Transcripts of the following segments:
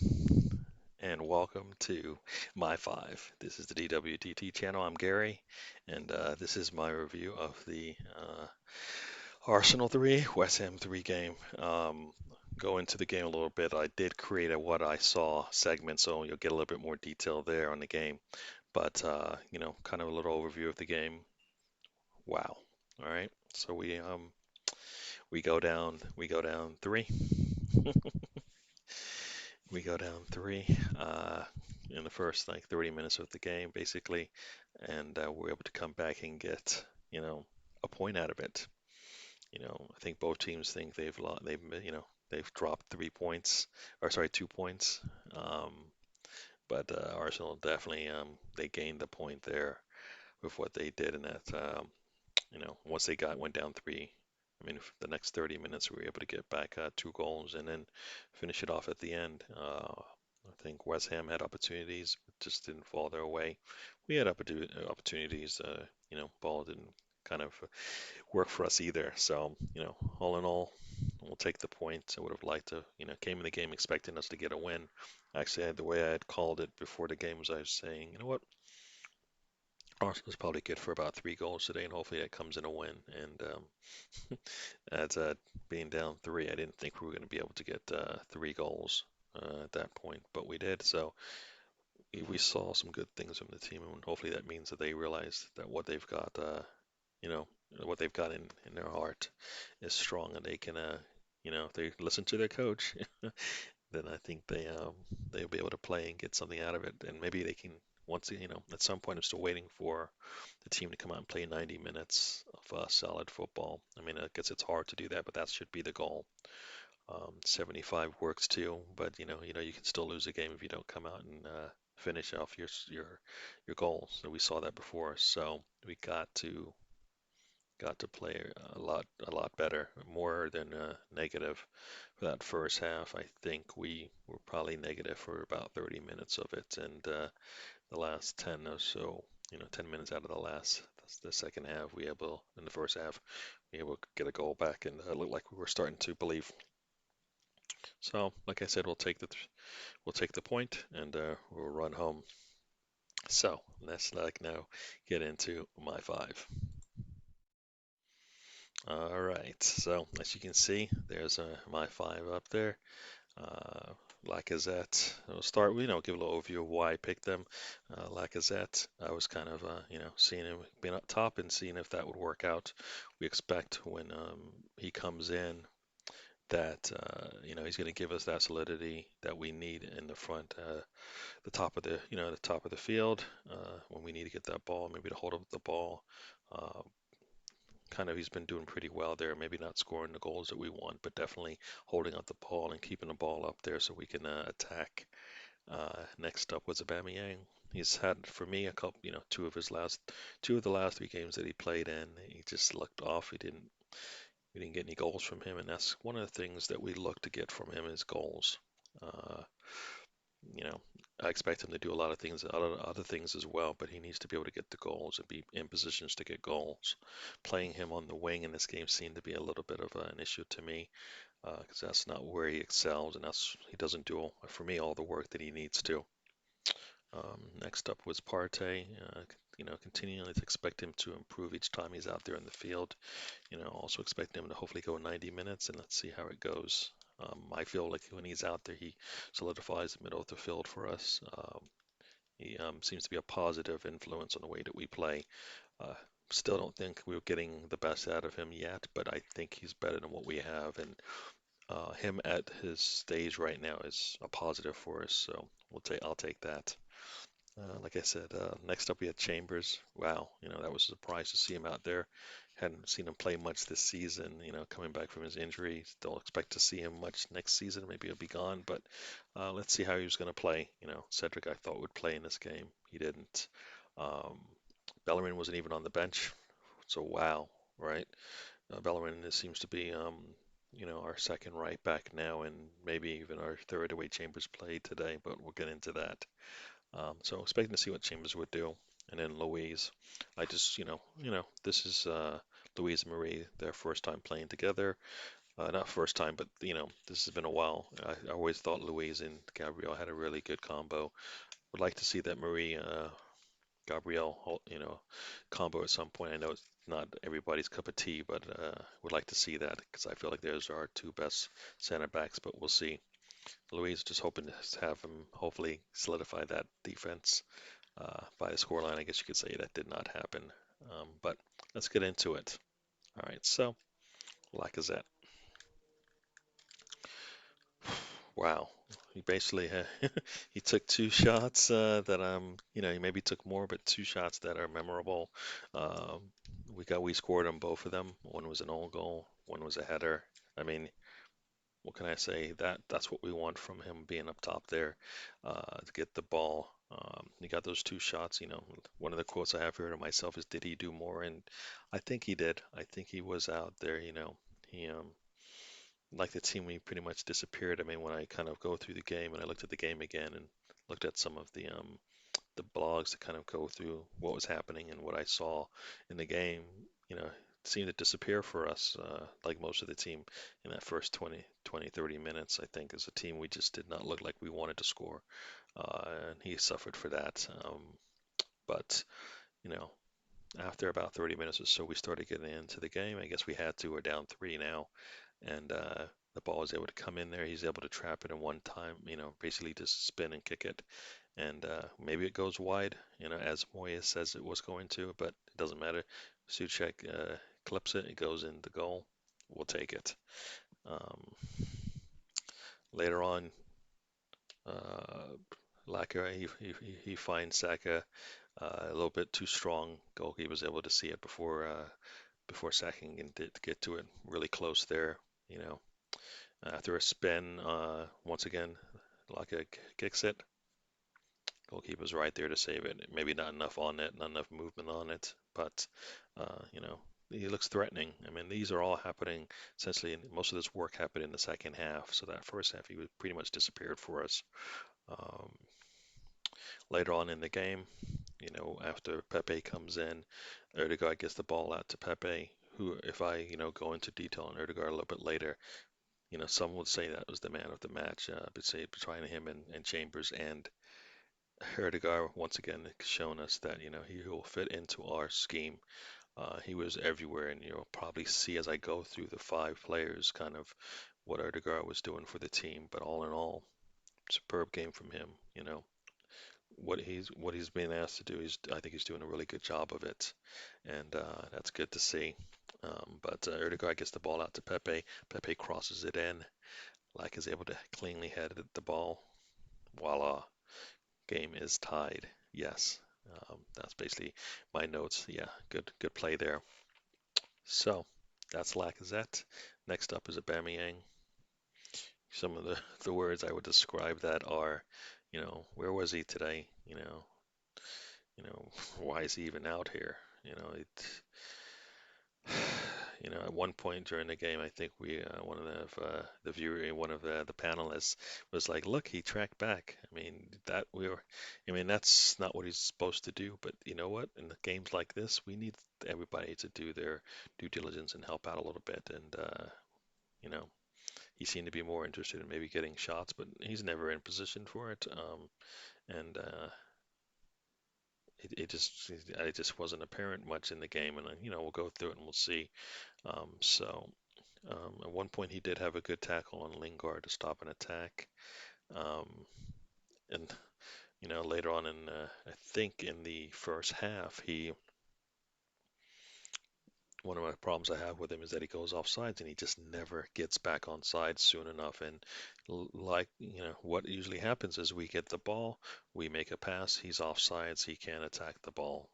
Hello and welcome to My Five. This is the DWTT channel. I'm Gary, and this is my review of the Arsenal 3, West Ham 3 game. Go into the game a little bit. I did create a what I saw segment, so you'll get a little bit more detail there on the game. But kind of a little overview of the game. Wow. All right. So we go down three. We go down three in the first like 30 minutes of the game, basically, and we're able to come back and get, a point out of it. I think both teams think they've dropped 3 points, or sorry, 2 points. Um, but Arsenal definitely they gained the point there with what they did in that. Once they went down three. I mean, the next 30 minutes, we were able to get back 2 goals and then finish it off at the end. I think West Ham had opportunities, but just didn't fall their way. We had opportunities, ball didn't kind of work for us either. So, all in all, we'll take the point. I would have liked to, came in the game expecting us to get a win. Actually, the way I had called it before the game was I was saying, you know what, Arsenal's probably good for about 3 goals today, and hopefully that comes in a win. And as being down three, I didn't think we were going to be able to get 3 goals at that point, but we did. So we saw some good things from the team, and hopefully that means that they realize that what they've got, you know, what they've got in their heart is strong, and they can, if they listen to their coach, then I think they'll be able to play and get something out of it, and maybe they can. At some point, I'm still waiting for the team to come out and play 90 minutes of solid football. I mean, I guess it's hard to do that, but that should be the goal. 75 works too, but you can still lose a game if you don't come out and finish off your goals. So we saw that before. So we got to play a lot better, more than negative for that first half. I think we were probably negative for about 30 minutes of it, and the last 10 or so, 10 minutes out of the second half, in the first half, we able to get a goal back, and it looked like we were starting to believe. So, like I said, we'll take the point, and we'll run home. So let's like now get into my five. All right. So as you can see, there's my five up there. Uh, Lacazette. We'll start. Give a little overview of why I picked them. Lacazette. I was kind of, seeing him being up top and seeing if that would work out. We expect when he comes in that he's going to give us that solidity that we need in the front, the top of the field when we need to get that ball, maybe to hold up the ball. Uh, Kind of he's been doing pretty well there. Maybe not scoring the goals that we want, but definitely holding up the ball and keeping the ball up there so we can attack. Next up was Aubameyang. He's had for me a couple, two of the last 3 games that he played in. He just looked off. We didn't get any goals from him, and that's one of the things that we look to get from him is goals. Uh, you know, I expect him to do a lot of things, other things as well, but he needs to be able to get the goals and be in positions to get goals. Playing him on the wing in this game seemed to be a little bit of an issue to me because that's not where he excels, and he doesn't do for me all the work that he needs to. Next up was Partey. Continually to expect him to improve each time he's out there in the field. Also expect him to hopefully go 90 minutes, and let's see how it goes. I feel like when he's out there, he solidifies the middle of the field for us. He seems to be a positive influence on the way that we play. Uh, Still don't think we're getting the best out of him yet, but I think he's better than what we have, and him at his stage right now is a positive for us. So I'll take that. Like I said, next up we had Chambers. Wow, that was a surprise to see him out there. Hadn't seen him play much this season, coming back from his injury. Don't expect to see him much next season. Maybe he'll be gone, but let's see how he was going to play. Cedric I thought would play in this game. He didn't. Um, Bellerin wasn't even on the bench, so wow, right? Bellerin seems to be, our second right back now, and maybe even our third away Chambers played today, but we'll get into that. So expecting to see what Chambers would do. And then Louise, I just, this is Louise and Marie, their first time playing together. Not first time, but this has been a while. I always thought Louise and Gabrielle had a really good combo. Would like to see that Marie Gabrielle, combo at some point. I know it's not everybody's cup of tea, but would like to see that because I feel like those are our two best center backs. But we'll see. Louise just hoping to have him hopefully solidify that defense by the scoreline. I guess you could say that did not happen. But let's get into it. All right, so Lacazette. Wow. He basically he took two shots that he maybe took more, but two shots that are memorable. Um, we scored on both of them. One was an own goal, one was a header. I mean, what can I say? That's what we want from him being up top there, to get the ball. He got those two shots. One of the quotes I have here to myself is, "Did he do more?" And I think he did. I think he was out there. He like the team, we pretty much disappeared. I mean, when I kind of go through the game and I looked at the game again and looked at some of the blogs to kind of go through what was happening and what I saw in the game, it seemed to disappear for us, like most of the team in that first 30 minutes. I think as a team, we just did not look like we wanted to score, and he suffered for that. But you know, after about 30 minutes or so, we started getting into the game. I guess we had to. We're down three now, and the ball was able to come in there. He's able to trap it in one time, basically just spin and kick it. And maybe it goes wide, as Moyes says it was going to, but it doesn't matter. Suchek clips it, it goes in the goal. We'll take it. Um, Later on, uh, Laka, he finds Saka a little bit too strong. Goalkeeper was able to see it before sacking and did get to it really close there. You know, After a spin, once again, Laka kicks it. Goalkeeper's right there to save it. Maybe not enough on it, not enough movement on it, but he looks threatening. I mean, these are all happening essentially. Most of this work happened in the second half, so that first half he was pretty much disappeared for us. Um, Later on in the game, after Pepe comes in, Erdegaard gets the ball out to Pepe. Who, if I, go into detail on Erdegaard a little bit later, some would say that was the man of the match, between him and Chambers and Erdegaard once again has shown us that he will fit into our scheme. He was everywhere, and you'll probably see as I go through the five players kind of what Erdegaard was doing for the team. But all in all, superb game from him. What he's been asked to do. I think he's doing a really good job of it, and that's good to see. But Erdegaard gets the ball out to Pepe. Pepe crosses it in. Like is able to cleanly head the ball. Voila. Game is tied. Yes. That's basically my notes. Yeah, good play there. So that's Lacazette. Next up is Aubameyang. Some of the words I would describe that are, where was he today? Why is he even out here? At one point during the game, I think one of one of the panelists was like, "Look, he tracked back." I mean, that's not what he's supposed to do. But you know what? In the games like this, we need everybody to do their due diligence and help out a little bit. And you know, he seemed to be more interested in maybe getting shots, but he's never in position for it. And it just wasn't apparent much in the game. And we'll go through it and we'll see. So. At one point, he did have a good tackle on Lingard to stop an attack. Um, and later on I think in the first half, one of my problems I have with him is that he goes off sides and he just never gets back on side soon enough. And like, what usually happens is we get the ball, we make a pass, he's off sides, he can't attack the ball.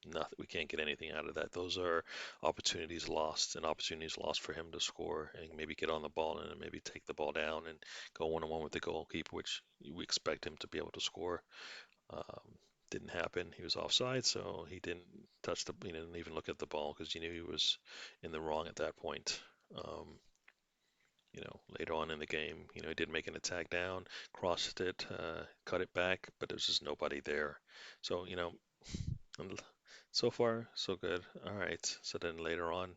Nothing, we can't get anything out of that. Those are opportunities lost, and opportunities lost for him to score and maybe get on the ball and maybe take the ball down and go one-on-one with the goalkeeper, which we expect him to be able to score. Um, didn't happen. He was offside, so he didn't touch the, he didn't even look at the ball because he knew he was in the wrong at that point. Um, Later on in the game, he did make an attack down, crossed it, cut it back, but there's just nobody there. So, and so far, so good. All right. So then later on,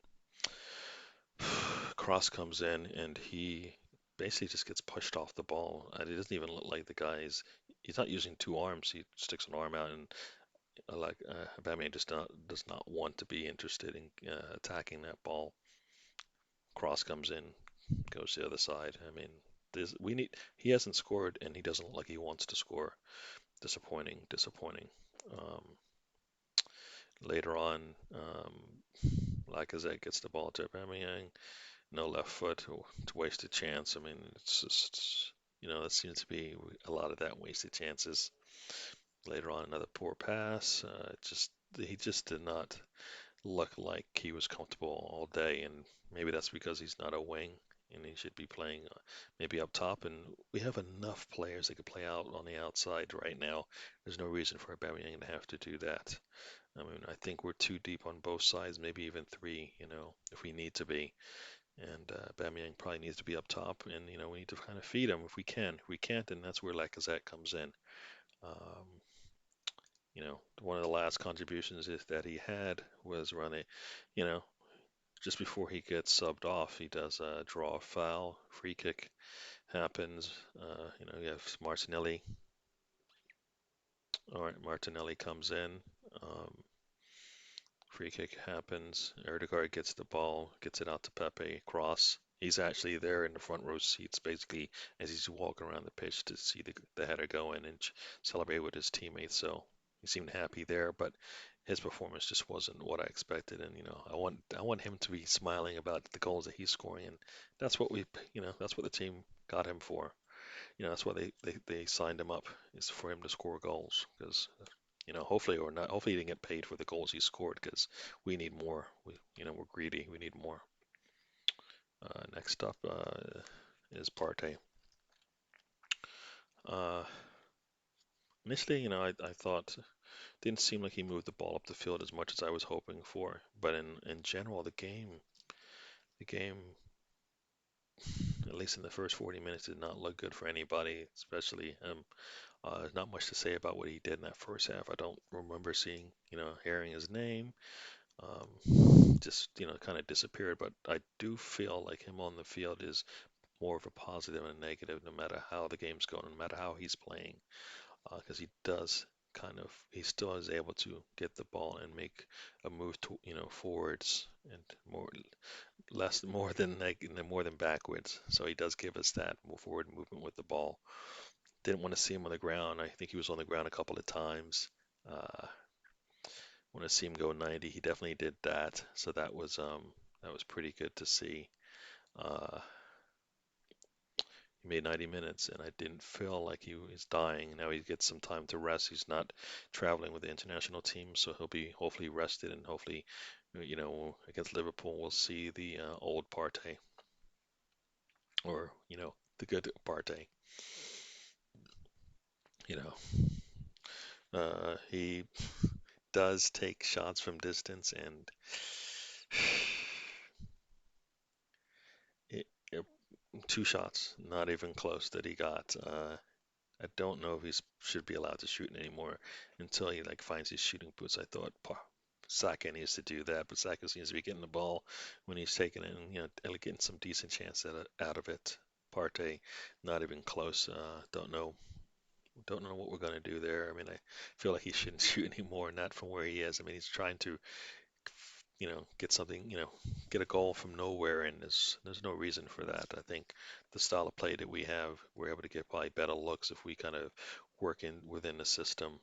Cross comes in and he basically just gets pushed off the ball. And it doesn't even look like the he's not using two arms. He sticks an arm out and Batman just not does not want to be interested in attacking that ball. Cross comes in, goes to the other side. I mean, he hasn't scored and he doesn't look like he wants to score. Disappointing, disappointing. Um, Later on, Lacazette gets the ball to Aubameyang, no left foot, to waste a chance. I mean, it's just, that seems to be a lot of that wasted chances. Later on, another poor pass. He just did not look like he was comfortable all day, and maybe that's because he's not a wing and he should be playing maybe up top. And we have enough players that could play out on the outside right now. There's no reason for Aubameyang to have to do that. I mean, I think we're too deep on both sides, maybe even three, if we need to be. And Aubameyang probably needs to be up top, and we need to kind of feed him if we can. If we can't, then that's where Lacazette comes in. Um, One of the last contributions is that he had was running, you know, just before he gets subbed off, he does a draw foul, free kick happens. You have Martinelli. All right, Martinelli comes in. Um, Free kick happens. Erdegaard gets the ball, gets it out to Pepe. Cross. He's actually there in the front row seats, basically, as he's walking around the pitch to see the header go in and celebrate with his teammates. So he seemed happy there, but his performance just wasn't what I expected. And I want him to be smiling about the goals that he's scoring, and that's what that's what the team got him for. That's why they signed him up, is for him to score goals, because hopefully or not, hopefully he didn't get paid for the goals he scored, because we need more. We're greedy. We need more. Next up is Partey. Uh, Initially, I thought didn't seem like he moved the ball up the field as much as I was hoping for. But in general, the game, at least in the first 40 minutes, did not look good for anybody, especially him. Not much to say about what he did in that first half. I don't remember hearing his name. Just kind of disappeared. But I do feel like him on the field is more of a positive and a negative, no matter how the game's going, no matter how he's playing, because he still is able to get the ball and make a move to forwards and more than backwards. So he does give us that forward movement with the ball. Didn't want to see him on the ground. I think he was on the ground a couple of times. Uh, Want to see him go 90. He definitely did that. So that was pretty good to see. Uh, he made 90 minutes, and I didn't feel like he was dying. Now he gets some time to rest. He's not traveling with the international team, so he'll be hopefully rested, and hopefully, against Liverpool, we'll see the old Partey, or the good Partey. You he does take shots from distance, and it, it, two shots, not even close, that he got. I don't know if he should be allowed to shoot anymore until he finds his shooting boots. I thought Saka needs to do that, but Saka seems to be getting the ball when he's taking it, and getting some decent chance out of it. Partey, not even close. Don't know what we're gonna do there. I mean, I feel like he shouldn't shoot anymore, not from where he is. I mean, he's trying to get something, get a goal from nowhere, and there's no reason for that. I think the style of play that we have, we're able to get probably better looks if we kind of work in within the system.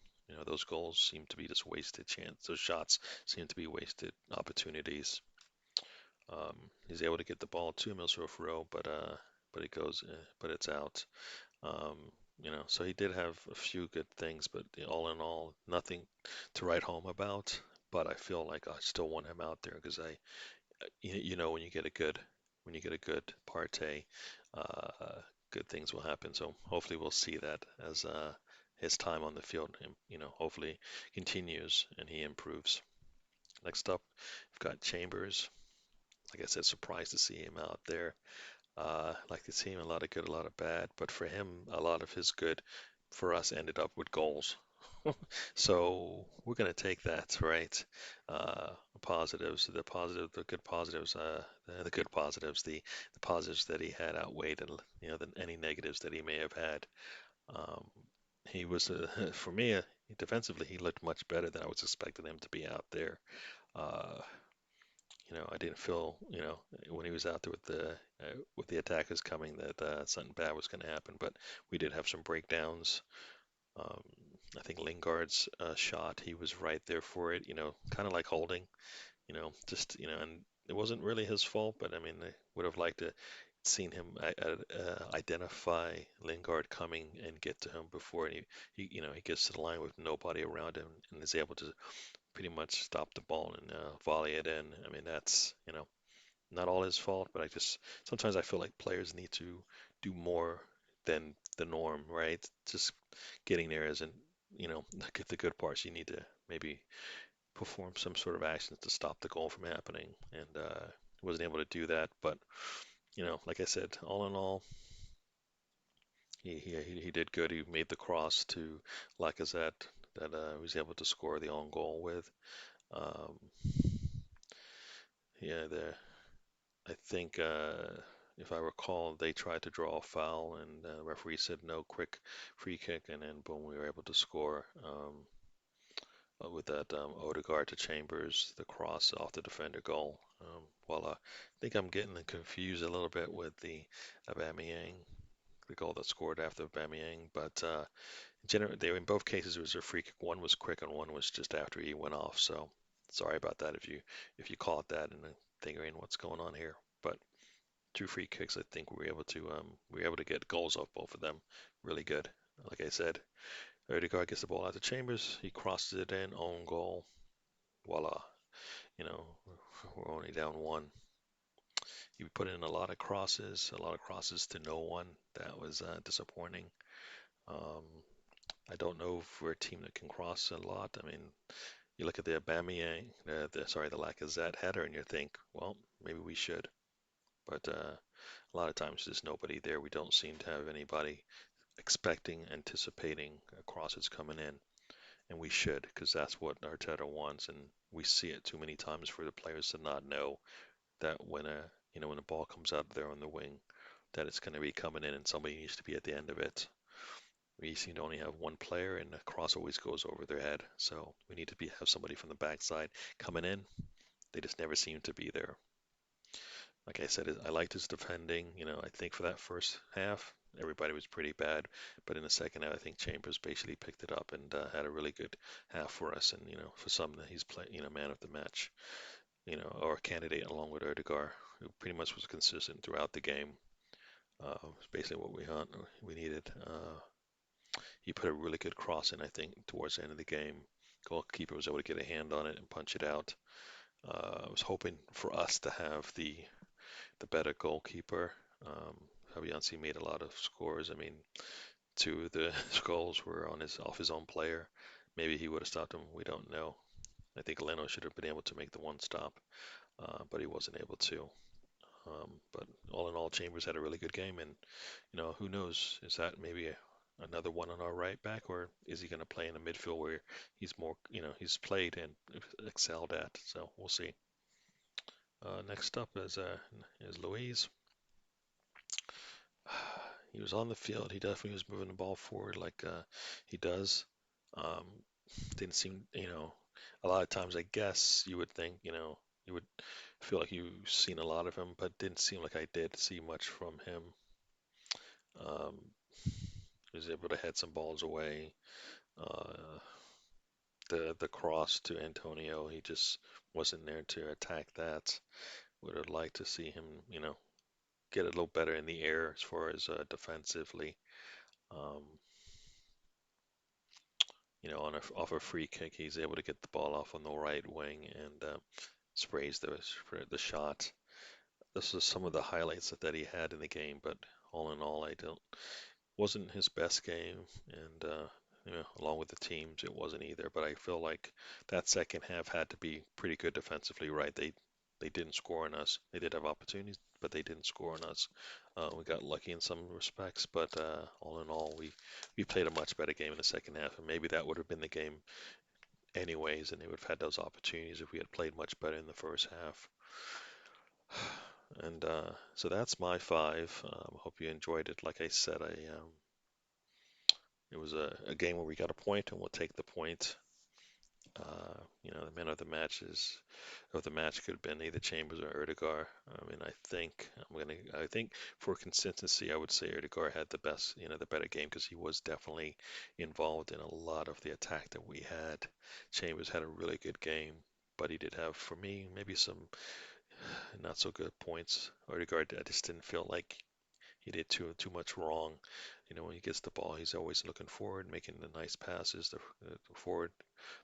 Those goals seem to be just wasted chance. Those shots seem to be wasted opportunities. He's able to get the ball to Millsworth Row, but it's out. Um, so he did have a few good things, but all in all, nothing to write home about. But I feel like I still want him out there, because when you get a good Partey, uh, good things will happen. So hopefully we'll see that as his time on the field, hopefully continues and he improves. Next up, we've got Chambers. Like I said, surprised to see him out there. Like to see him a lot of good, a lot of bad, but for him, a lot of his good for us ended up with goals. So we're gonna take that, right? positives, the good positives, the good positives, the positives that he had outweighed, than any negatives that he may have had. Um, he was, for me, defensively, he looked much better than I was expecting him to be out there. Uh, I didn't feel, when he was out there with the attackers coming that something bad was going to happen. But we did have some breakdowns. Um, I think Lingard's shot, he was right there for it. Kind of like holding. Just and it wasn't really his fault. But I mean, I would have liked to seen him identify Lingard coming and get to him before he gets to the line with nobody around him and is able to pretty much stop the ball and volley it in. I mean, that's, not all his fault, but I just sometimes I feel like players need to do more than the norm, right? Just getting there isn't, the good parts. You need to maybe perform some sort of actions to stop the goal from happening, and wasn't able to do that. But like I said, all in all, he did good. He made the cross to Lacazette that he was able to score the own goal with. Um, yeah, I think, if I recall, they tried to draw a foul, and the referee said no, quick free kick, and then boom, we were able to score with that Odegaard to Chambers, the cross off the defender goal. I think I'm getting confused a little bit with the Aubameyang, the goal that scored after Aubameyang, but in both cases it was a free kick. One was quick, and one was just after he went off. So sorry about that if you caught that and figuring what's going on here, but. Two free kicks, I think we were able to get goals off both of them. Really good. Like I said, Odegaard gets the ball out to Chambers. He crosses it in, own goal. Voila. You know, we're only down one. He put in a lot of crosses to no one. That was disappointing. Um, I don't know if we're a team that can cross a lot. I mean, you look at the Aubameyang, the Lacazette header, and you think, well, maybe we should. But a lot of times there's nobody there. We don't seem to have anybody expecting, anticipating crosses coming in, and we should, because that's what Arteta wants, and we see it too many times for the players to not know that when the ball comes out there on the wing, that it's going to be coming in, and somebody needs to be at the end of it. We seem to only have one player, and the cross always goes over their head, so we need to have somebody from the backside coming in. They just never seem to be there. Like I said, I liked his defending. I think for that first half, everybody was pretty bad. But in the second half, I think Chambers basically picked it up and had a really good half for us. And, for some, he's man of the match, or a candidate along with Erdegar, who pretty much was consistent throughout the game. Was basically what we needed. He put a really good cross in, I think, towards the end of the game. Goalkeeper was able to get a hand on it and punch it out. I was hoping for us to have the better goalkeeper. Um, Fabianski made a lot of scores. I mean, two of the goals were off his own player. Maybe he would have stopped him. We don't know. I think Leno should have been able to make the one stop, but he wasn't able to. But all in all, Chambers had a really good game, and who knows? Is that maybe another one on our right back, or is he going to play in the midfield where he's more, he's played and excelled at? So we'll see. Next up is Louise. He was on the field. He definitely was moving the ball forward like he does. Um, didn't seem, a lot of times I guess you would think, you would feel like you've seen a lot of him, but didn't seem like I did see much from him. Um, he was able to head some balls away. Uh, the cross to Antonio, he just wasn't there to attack that. Would have liked to see him, get a little better in the air as far as defensively. Um, off a free kick, he's able to get the ball off on the right wing and sprays the shot. This is some of the highlights that he had in the game, but all in all, I don't wasn't his best game, and along with the teams, it wasn't either. But I feel like that second half had to be pretty good defensively, right? They didn't score on us. They did have opportunities, but they didn't score on us. We got lucky in some respects, but all in all, we played a much better game in the second half, and maybe that would have been the game anyways, and they would have had those opportunities if we had played much better in the first half. And so that's my five. Hope you enjoyed it. Like I said, it was a game where we got a point, and we'll take the point. The man of the match could have been either Chambers or Erdegar. I mean, I think for consistency, I would say Erdegar had the best, the better game because he was definitely involved in a lot of the attack that we had. Chambers had a really good game, but he did have, for me, maybe some not so good points. Erdegar, I just didn't feel like he did too much wrong. When he gets the ball, he's always looking forward, making the nice passes, the forward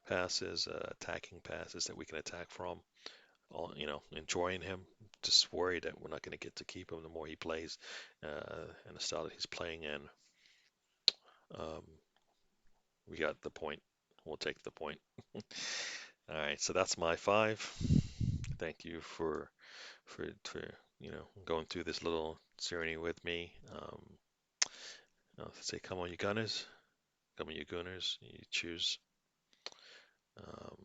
passes, attacking passes that we can attack from. Enjoying him. Just worried that we're not going to get to keep him the more he plays, and the style that he's playing in. Um, we got the point. We'll take the point. All right, so that's my five. Thank you for going through this little journey with me. I'll say, come on, you Gunners. Come on, you Gunners. You choose. Um,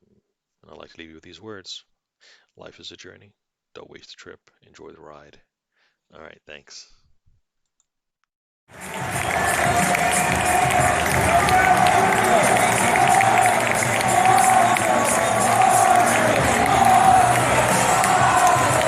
and I'd like to leave you with these words. Life is a journey. Don't waste the trip. Enjoy the ride. All right, thanks.